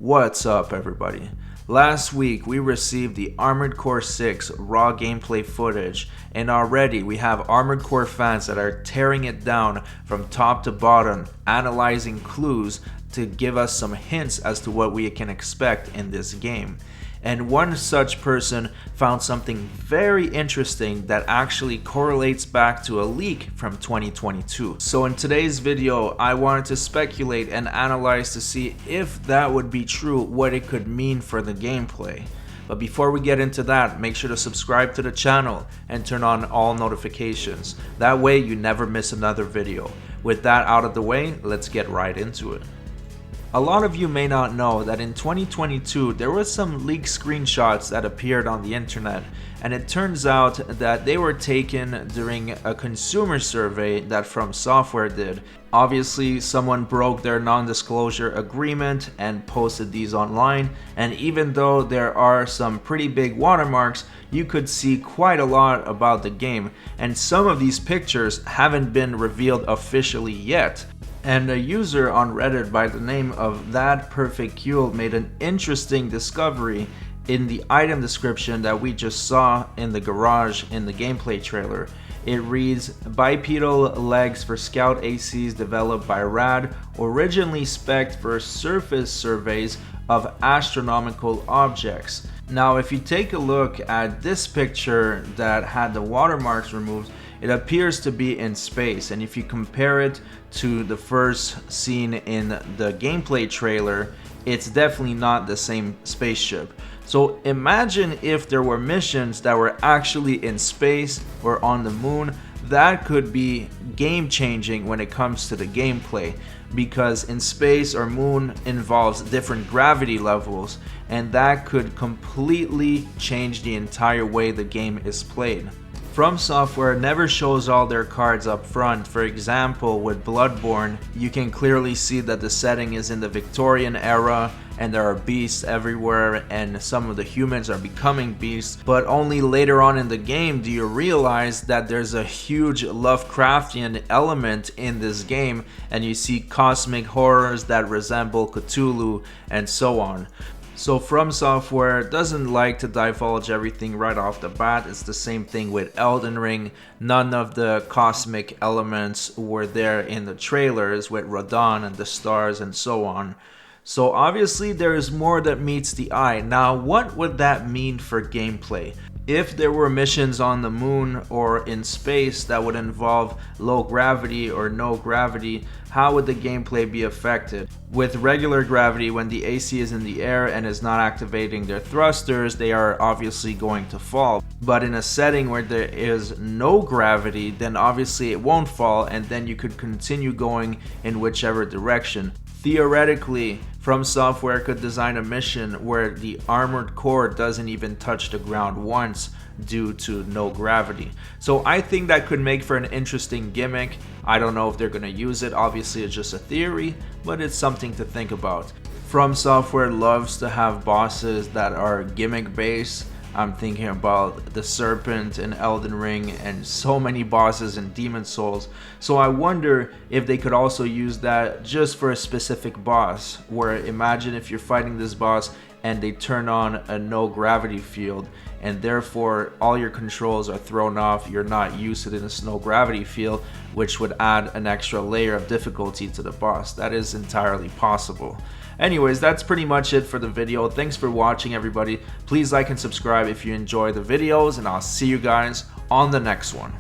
What's up, everybody? Last week we received the Armored Core 6 raw gameplay footage, and already we have Armored Core fans that are tearing it down from top to bottom, analyzing clues to give us some hints as to what we can expect in this game. And one such person found something very interesting that actually correlates back to a leak from 2022. So in today's video, I wanted to speculate and analyze to see if that would be true, what it could mean for the gameplay. But before we get into that, make sure to subscribe to the channel and turn on all notifications. That way you never miss another video. With that out of the way, let's get right into it. A lot of you may not know that in 2022 there were some leaked screenshots that appeared on the internet, and it turns out that they were taken during a consumer survey that From Software did. Obviously someone broke their non-disclosure agreement and posted these online, and even though there are some pretty big watermarks, you could see quite a lot about the game, and some of these pictures haven't been revealed officially yet. And a user on Reddit by the name of ThatPerfectCule made an interesting discovery in the item description that we just saw in the garage in the gameplay trailer. It reads, bipedal legs for Scout ACs developed by RAD, originally spec'd for surface surveys of astronomical objects. Now if you take a look at this picture that had the watermarks removed, it appears to be in space, and if you compare it to the first scene in the gameplay trailer, it's definitely not the same spaceship. So imagine if there were missions that were actually in space or on the moon. That could be game changing when it comes to the gameplay, because in space or moon involves different gravity levels, and that could completely change the entire way the game is played. From Software never shows all their cards up front. For example, with Bloodborne, you can clearly see that the setting is in the Victorian era and there are beasts everywhere and some of the humans are becoming beasts, but only later on in the game do you realize that there's a huge Lovecraftian element in this game, and you see cosmic horrors that resemble Cthulhu and so on. So From Software doesn't like to divulge everything right off the bat. It's the same thing with Elden Ring. None of the cosmic elements were there in the trailers with Radon and the stars and so on. So obviously there is more that meets the eye. Now what would that mean for gameplay? If there were missions on the moon or in space that would involve low gravity or no gravity, how would the gameplay be affected? With regular gravity, when the AC is in the air and is not activating their thrusters, they are obviously going to fall. But in a setting where there is no gravity, then obviously it won't fall, and then you could continue going in whichever direction. Theoretically, From Software could design a mission where the armored core doesn't even touch the ground once due to no gravity. So I think that could make for an interesting gimmick. I don't know if they're going to use it. Obviously it's just a theory, but it's something to think about. From Software loves to have bosses that are gimmick based. I'm thinking about the Serpent in Elden Ring and so many bosses in Demon's Souls. So I wonder if they could also use that just for a specific boss, where imagine if you're fighting this boss and they turn on a no gravity field, and therefore all your controls are thrown off. You're not used to this no gravity field, which would add an extra layer of difficulty to the boss. That is entirely possible. Anyways, that's pretty much it for the video. Thanks for watching, everybody. Please like and subscribe if you enjoy the videos, and I'll see you guys on the next one.